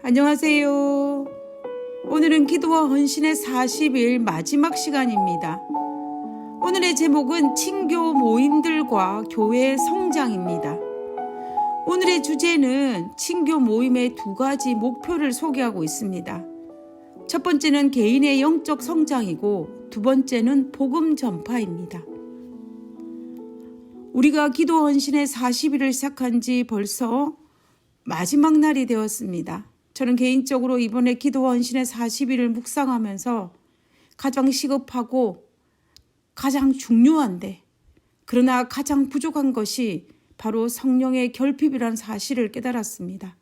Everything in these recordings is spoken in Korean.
안녕하세요. 오늘은 기도와 헌신의 40일 마지막 시간입니다. 오늘의 제목은 친교 모임들과 교회 성장입니다. 오늘의 주제는 친교 모임의 두 가지 목표를 소개하고 있습니다. 첫 번째는 개인의 영적 성장이고 두 번째는 복음 전파입니다. 우리가 기도 헌신의 40일을 시작한 지 벌써 마지막 날이 되었습니다. 저는 개인적으로 이번에 기도 헌신의 40일을 묵상하면서 가장 시급하고 가장 중요한데 그러나 가장 부족한 것이 바로 성령의 결핍이라는 사실을 깨달았습니다.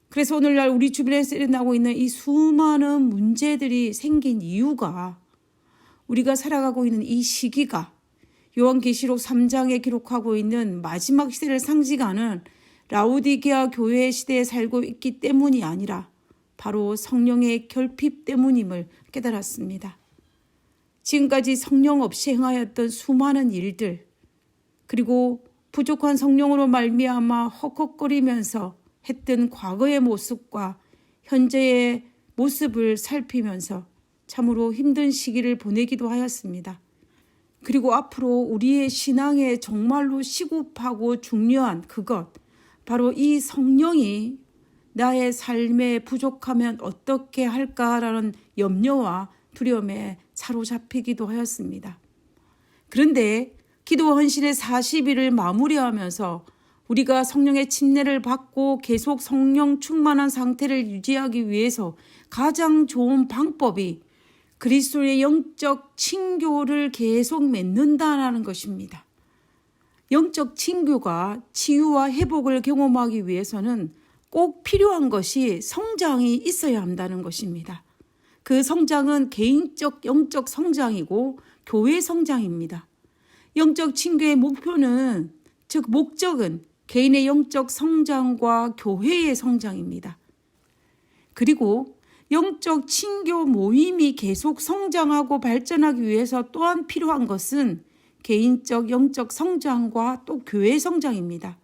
그래서 오늘날 우리 주변에서 일어나고 있는 이 수많은 문제들이 생긴 이유가 우리가 살아가고 있는 이 시기가 요한계시록 3장에 기록하고 있는 마지막 시대를 상징하는 라오디게아 교회의 시대에 살고 있기 때문이 아니라 바로 성령의 결핍 때문임을 깨달았습니다. 지금까지 성령 없이 행하였던 수많은 일들 그리고 부족한 성령으로 말미암아 헉헉거리면서 했던 과거의 모습과 현재의 모습을 살피면서 참으로 힘든 시기를 보내기도 하였습니다. 그리고 앞으로 우리의 신앙에 정말로 시급하고 중요한 그것 바로 이 성령이 나의 삶에 부족하면 어떻게 할까라는 염려와 두려움에 사로잡히기도 하였습니다. 그런데 기도 헌신의 40일을 마무리하면서 우리가 성령의 침례를 받고 계속 성령 충만한 상태를 유지하기 위해서 가장 좋은 방법이 그리스도의 영적 친교를 계속 맺는다는 것입니다. 영적 친교가 치유와 회복을 경험하기 위해서는 꼭 필요한 것이 성장이 있어야 한다는 것입니다. 그 성장은 개인적 영적 성장이고 교회 성장입니다. 영적 친교의 목표는 즉 목적은 개인의 영적 성장과 교회의 성장입니다. 그리고 영적 친교 모임이 계속 성장하고 발전하기 위해서 또한 필요한 것은 개인적 영적 성장과 또 교회 성장입니다.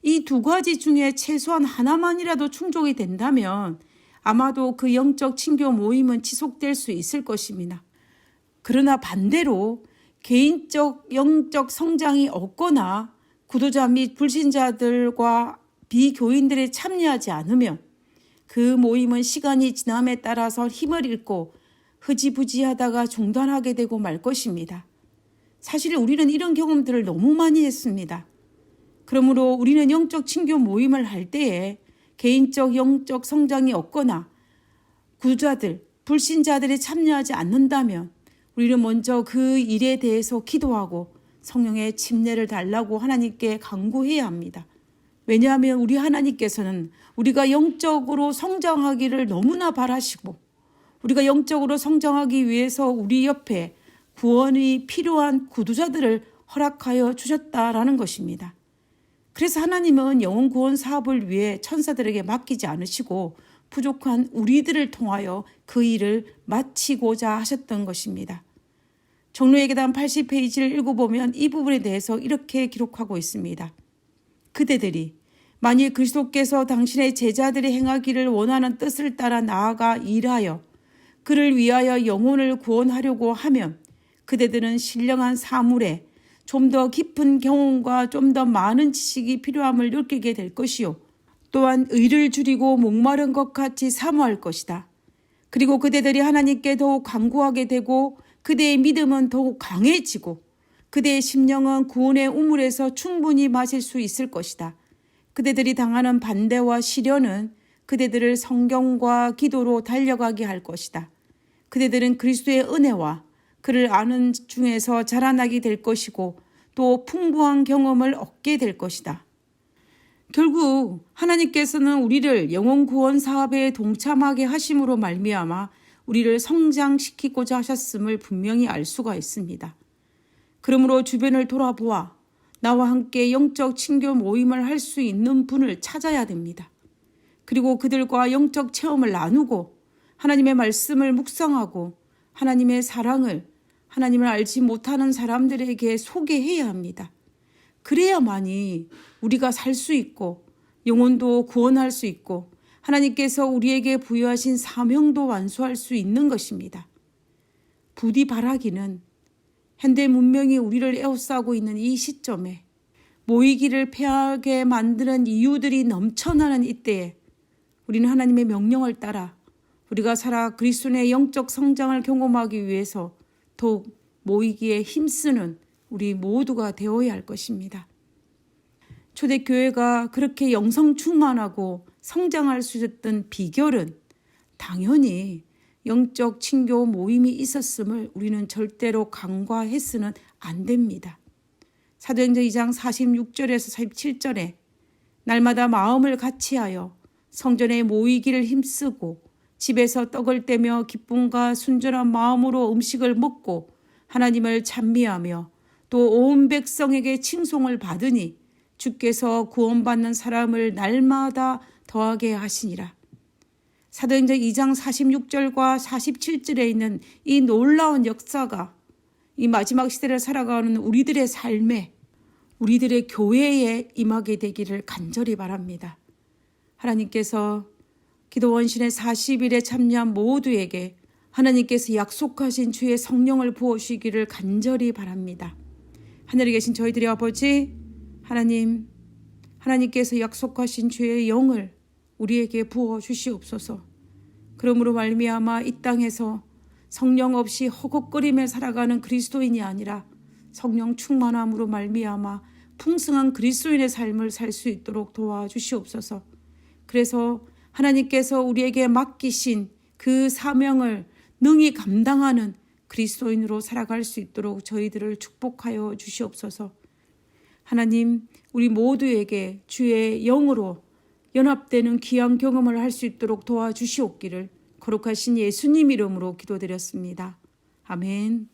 이 두 가지 중에 최소한 하나만이라도 충족이 된다면 아마도 그 영적 친교 모임은 지속될 수 있을 것입니다. 그러나 반대로 개인적 영적 성장이 없거나 구도자 및 불신자들과 비교인들이 참여하지 않으면 그 모임은 시간이 지남에 따라서 힘을 잃고 흐지부지하다가 중단하게 되고 말 것입니다. 사실 우리는 이런 경험들을 너무 많이 했습니다. 그러므로 우리는 영적 친교 모임을 할 때에 개인적 영적 성장이 없거나 구도자들, 불신자들이 참여하지 않는다면 우리는 먼저 그 일에 대해서 기도하고 성령의 침례를 달라고 하나님께 간구해야 합니다. 왜냐하면 우리 하나님께서는 우리가 영적으로 성장하기를 너무나 바라시고 우리가 영적으로 성장하기 위해서 우리 옆에 구원이 필요한 구도자들을 허락하여 주셨다라는 것입니다. 그래서 하나님은 영혼 구원 사업을 위해 천사들에게 맡기지 않으시고 부족한 우리들을 통하여 그 일을 마치고자 하셨던 것입니다. 종로의 계단 80페이지를 읽어보면 이 부분에 대해서 이렇게 기록하고 있습니다. 그대들이 만일 그리스도께서 당신의 제자들이 행하기를 원하는 뜻을 따라 나아가 일하여 그를 위하여 영혼을 구원하려고 하면 그대들은 신령한 사물에 좀 더 깊은 경험과 좀 더 많은 지식이 필요함을 느끼게 될 것이요. 또한 의를 줄이고 목마른 것 같이 사모할 것이다. 그리고 그대들이 하나님께 더욱 간구하게 되고 그대의 믿음은 더욱 강해지고 그대의 심령은 구원의 우물에서 충분히 마실 수 있을 것이다. 그대들이 당하는 반대와 시련은 그대들을 성경과 기도로 달려가게 할 것이다. 그대들은 그리스도의 은혜와 그를 아는 중에서 자라나게 될 것이고 또 풍부한 경험을 얻게 될 것이다. 결국 하나님께서는 우리를 영혼 구원 사업에 동참하게 하심으로 말미암아 우리를 성장시키고자 하셨음을 분명히 알 수가 있습니다. 그러므로 주변을 돌아보아 나와 함께 영적 친교 모임을 할 수 있는 분을 찾아야 됩니다. 그리고 그들과 영적 체험을 나누고 하나님의 말씀을 묵상하고 하나님의 사랑을 하나님을 알지 못하는 사람들에게 소개해야 합니다. 그래야만이 우리가 살 수 있고 영혼도 구원할 수 있고 하나님께서 우리에게 부여하신 사명도 완수할 수 있는 것입니다. 부디 바라기는 현대 문명이 우리를 에워싸고 있는 이 시점에 모이기를 패하게 만드는 이유들이 넘쳐나는 이때에 우리는 하나님의 명령을 따라 우리가 살아 그리스도의 영적 성장을 경험하기 위해서 더욱 모이기에 힘쓰는 우리 모두가 되어야 할 것입니다. 초대교회가 그렇게 영성 충만하고 성장할 수 있었던 비결은 당연히 영적 친교 모임이 있었음을 우리는 절대로 간과해서는 안 됩니다. 사도행전 2장 46절에서 47절에 날마다 마음을 같이하여 성전에 모이기를 힘쓰고 집에서 떡을 떼며 기쁨과 순전한 마음으로 음식을 먹고 하나님을 찬미하며 또 온 백성에게 칭송을 받으니 주께서 구원받는 사람을 날마다 더하게 하시니라. 사도행전 2장 46절과 47절에 있는 이 놀라운 역사가 이 마지막 시대를 살아가는 우리들의 삶에, 우리들의 교회에 임하게 되기를 간절히 바랍니다. 하나님께서 기도원신의 40일에 참여한 모두에게 하나님께서 약속하신 주의 성령을 부어주시기를 간절히 바랍니다. 하늘에 계신 저희들의 아버지 하나님, 하나님께서 약속하신 주의 영을 우리에게 부어 주시옵소서. 그러므로 말미암아 이 땅에서 성령 없이 허걱거리며 살아가는 그리스도인이 아니라 성령 충만함으로 말미암아 풍성한 그리스도인의 삶을 살 수 있도록 도와주시옵소서. 그래서 하나님께서 우리에게 맡기신 그 사명을 능히 감당하는 그리스도인으로 살아갈 수 있도록 저희들을 축복하여 주시옵소서. 하나님, 우리 모두에게 주의 영으로 연합되는 귀한 경험을 할 수 있도록 도와주시옵기를 거룩하신 예수님 이름으로 기도드렸습니다. 아멘.